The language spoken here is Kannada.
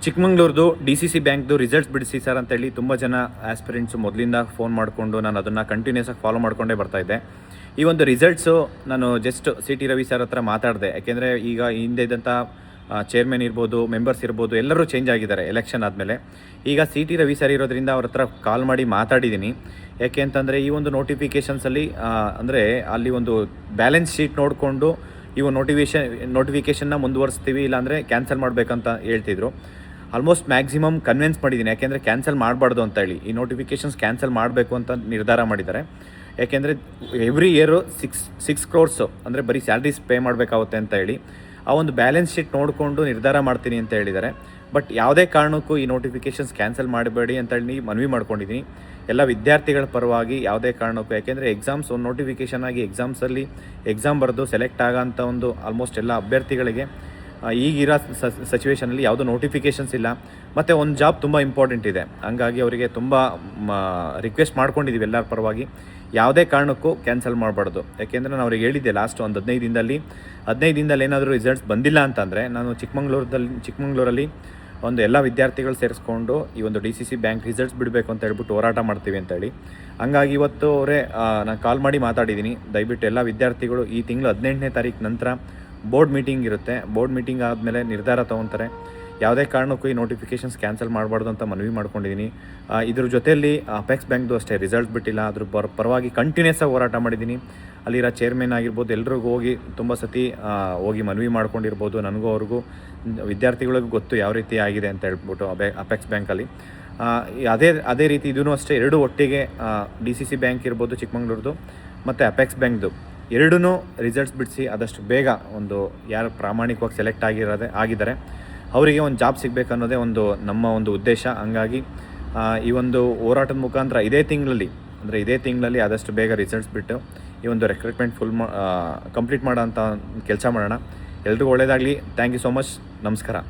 ಚಿಕ್ಕಮಂಗ್ಳೂರ್ದು DCC ಬ್ಯಾಂಕ್ದು ರಿಸಲ್ಟ್ಸ್ ಬಿಡಿಸಿ ಸರ್ ಅಂತೇಳಿ ತುಂಬ ಜನ ಆಸ್ಪಿರೆಂಟ್ಸು ಮೊದಲಿಂದ ಫೋನ್ ಮಾಡಿಕೊಂಡು ನಾನು ಅದನ್ನು ಕಂಟಿನ್ಯೂಸ್ ಆಗಿ ಫಾಲೋ ಮಾಡ್ಕೊಂಡೇ ಬರ್ತಾಯಿದ್ದೆ. ಈ ಒಂದು ರಿಸಲ್ಟ್ಸು ನಾನು ಜಸ್ಟ್ CT ರವಿ ಸರ್ ಹತ್ರ ಮಾತಾಡಿದೆ. ಯಾಕೆಂದರೆ ಈಗ ಹಿಂದೆ ಇದ್ದಂಥ ಚೇರ್ಮನ್ ಇರ್ಬೋದು, ಮೆಂಬರ್ಸ್ ಇರ್ಬೋದು, ಎಲ್ಲರೂ ಚೇಂಜ್ ಆಗಿದ್ದಾರೆ ಎಲೆಕ್ಷನ್ ಆದಮೇಲೆ. ಈಗ CT ರವಿ ಸರ್ ಇರೋದ್ರಿಂದ ಅವ್ರ ಹತ್ರ ಕಾಲ್ ಮಾಡಿ ಮಾತಾಡಿದ್ದೀನಿ. ಯಾಕೆ ಅಂತಂದರೆ ಈ ಒಂದು ನೋಟಿಫಿಕೇಷನ್ಸಲ್ಲಿ ಅಂದರೆ ಅಲ್ಲಿ ಒಂದು ಬ್ಯಾಲೆನ್ಸ್ ಶೀಟ್ ನೋಡಿಕೊಂಡು ಈ ಒಂದು ನೋಟಿಫಿಕೇಷನ್ನ ಮುಂದುವರಿಸ್ತೀವಿ, ಇಲ್ಲಾಂದರೆ ಕ್ಯಾನ್ಸಲ್ ಮಾಡಬೇಕಂತ ಹೇಳ್ತಿದ್ರು. ಆಲ್ಮೋಸ್ಟ್ ಮ್ಯಾಕ್ಸಿಮಮ್ ಕನ್ವಿನ್ಸ್ ಮಾಡಿದ್ದೀನಿ, ಯಾಕೆಂದರೆ ಕ್ಯಾನ್ಸಲ್ ಮಾಡಬಾರ್ದು ಅಂತ ಹೇಳಿ. ಈ ನೋಟಿಫಿಕೇಷನ್ಸ್ ಕ್ಯಾನ್ಸಲ್ ಮಾಡಬೇಕು ಅಂತ ನಿರ್ಧಾರ ಮಾಡಿದ್ದಾರೆ. ಯಾಕೆಂದರೆ ಎವ್ರಿ ಇಯರು ಸಿಕ್ಸ್ ಕ್ರೋರ್ಸು ಅಂದರೆ ಬರೀ ಸ್ಯಾಲ್ರೀಸ್ ಪೇ ಮಾಡಬೇಕಾಗುತ್ತೆ ಅಂತ ಹೇಳಿ ಆ ಒಂದು ಬ್ಯಾಲೆನ್ಸ್ ಶೀಟ್ ನೋಡಿಕೊಂಡು ನಿರ್ಧಾರ ಮಾಡ್ತೀನಿ ಅಂತ ಹೇಳಿದ್ದಾರೆ. ಬಟ್ ಯಾವುದೇ ಕಾರಣಕ್ಕೂ ಈ ನೋಟಿಫಿಕೇಷನ್ಸ್ ಕ್ಯಾನ್ಸಲ್ ಮಾಡಬೇಡಿ ಅಂತ ಹೇಳಿ ಮನವಿ ಮಾಡ್ಕೊಂಡಿದ್ದೀನಿ ಎಲ್ಲ ವಿದ್ಯಾರ್ಥಿಗಳ ಪರವಾಗಿ. ಯಾವುದೇ ಕಾರಣಕ್ಕೂ, ಯಾಕೆಂದರೆ ಎಕ್ಸಾಮ್ಸ್ ಒಂದು ನೋಟಿಫಿಕೇಷನ್ ಆಗಿ ಎಕ್ಸಾಮ್ ಬರೆದು ಸೆಲೆಕ್ಟ್ ಆಗೋಂಥ ಒಂದು ಆಲ್ಮೋಸ್ಟ್ ಎಲ್ಲ ಅಭ್ಯರ್ಥಿಗಳಿಗೆ ಈಗಿರೋ ಸಿಚುವೇಷನಲ್ಲಿ ಯಾವುದೋ ನೋಟಿಫಿಕೇಷನ್ಸ್ ಇಲ್ಲ, ಮತ್ತು ಒಂದು ಜಾಬ್ ತುಂಬ ಇಂಪಾರ್ಟೆಂಟ್ ಇದೆ. ಹಂಗಾಗಿ ಅವರಿಗೆ ತುಂಬ ರಿಕ್ವೆಸ್ಟ್ ಮಾಡ್ಕೊಂಡಿದ್ದೀವಿ ಎಲ್ಲರ ಪರವಾಗಿ, ಯಾವುದೇ ಕಾರಣಕ್ಕೂ ಕ್ಯಾನ್ಸಲ್ ಮಾಡಬಾರ್ದು. ಯಾಕೆಂದರೆ ನಾನು ಅವ್ರಿಗೆ ಹೇಳಿದ್ದೆ ಲಾಸ್ಟ್ ಒಂದು 15 ದಿನದಲ್ಲಿ ಏನಾದರೂ ರಿಸಲ್ಟ್ಸ್ ಬಂದಿಲ್ಲ ಅಂತಂದರೆ ನಾನು ಚಿಕ್ಕಮಂಗ್ಳೂರಲ್ಲಿ ಒಂದು ಎಲ್ಲ ವಿದ್ಯಾರ್ಥಿಗಳು ಸೇರಿಸ್ಕೊಂಡು ಈ ಒಂದು DCC ಬ್ಯಾಂಕ್ ರಿಸಲ್ಟ್ಸ್ ಬಿಡಬೇಕು ಅಂತ ಹೇಳ್ಬಿಟ್ಟು ಹೋರಾಟ ಮಾಡ್ತೀವಿ ಅಂತೇಳಿ. ಹಂಗಾಗಿ ಇವತ್ತು ನಾನು ಕಾಲ್ ಮಾಡಿ ಮಾತಾಡಿದ್ದೀನಿ. ದಯವಿಟ್ಟು ಎಲ್ಲ ವಿದ್ಯಾರ್ಥಿಗಳು ಈ ತಿಂಗಳು 18ನೇ ತಾರೀಕು ನಂತರ ಬೋರ್ಡ್ ಮೀಟಿಂಗ್ ಇರುತ್ತೆ. ಬೋರ್ಡ್ ಮೀಟಿಂಗ್ ಆದಮೇಲೆ ನಿರ್ಧಾರ ತೊಗೊತಾರೆ. ಯಾವುದೇ ಕಾರಣಕ್ಕೂ ಈ ನೋಟಿಫಿಕೇಷನ್ಸ್ ಕ್ಯಾನ್ಸಲ್ ಮಾಡಬಾರ್ದು ಅಂತ ಮನವಿ ಮಾಡ್ಕೊಂಡಿದ್ದೀನಿ. ಇದ್ರ ಜೊತೆಯಲ್ಲಿ ಅಪೆಕ್ಸ್ ಬ್ಯಾಂಕ್ದು ಅಷ್ಟೇ ರಿಸಲ್ಟ್ ಬಿಟ್ಟಿಲ್ಲ, ಅದ್ರ ಪರವಾಗಿ ಕಂಟಿನ್ಯೂಸ್ ಆಗಿ ಹೋರಾಟ ಮಾಡಿದ್ದೀನಿ. ಅಲ್ಲಿರೋ ಚೇರ್ಮನ್ ಆಗಿರ್ಬೋದು, ಎಲ್ರಿಗೂ ಹೋಗಿ ತುಂಬ ಸತಿ ಹೋಗಿ ಮನವಿ ಮಾಡ್ಕೊಂಡಿರ್ಬೋದು. ನನಗೂ ಅವ್ರಿಗೂ ವಿದ್ಯಾರ್ಥಿಗಳಿಗೂ ಗೊತ್ತು ಯಾವ ರೀತಿ ಆಗಿದೆ ಅಂತ ಹೇಳ್ಬಿಟ್ಟು ಅಪೆಕ್ಸ್ ಬ್ಯಾಂಕಲ್ಲಿ. ಅದೇ ರೀತಿ ಇದೂ ಅಷ್ಟೇ, ಎರಡು ಒಟ್ಟಿಗೆ DCC ಬ್ಯಾಂಕ್ ಇರ್ಬೋದು ಚಿಕ್ಕಮಂಗ್ಳೂರ್ದು ಮತ್ತು ಅಪೆಕ್ಸ್ ಬ್ಯಾಂಕ್ದು ಎರಡೂ ರಿಸಲ್ಟ್ಸ್ ಬಿಡಿಸಿ ಆದಷ್ಟು ಬೇಗ ಒಂದು ಯಾರು ಪ್ರಾಮಾಣಿಕವಾಗಿ ಸೆಲೆಕ್ಟ್ ಆಗಿದ್ದಾರೆ ಅವರಿಗೆ ಒಂದು ಜಾಬ್ ಸಿಗಬೇಕು ಅನ್ನೋದೇ ನಮ್ಮ ಒಂದು ಉದ್ದೇಶ. ಹಂಗಾಗಿ ಈ ಒಂದು ಹೋರಾಟದ ಮುಖಾಂತರ ಇದೇ ತಿಂಗಳಲ್ಲಿ ಆದಷ್ಟು ಬೇಗ ರಿಸಲ್ಟ್ಸ್ ಬಿಟ್ಟು ಈ ಒಂದು ರಿಕ್ರೂಟ್ಮೆಂಟ್ ಕಂಪ್ಲೀಟ್ ಮಾಡೋ ಅಂಥ ಕೆಲಸ ಮಾಡೋಣ. ಎಲ್ರಿಗೂ ಒಳ್ಳೆಯದಾಗಲಿ. Thank you so much. ನಮಸ್ಕಾರ.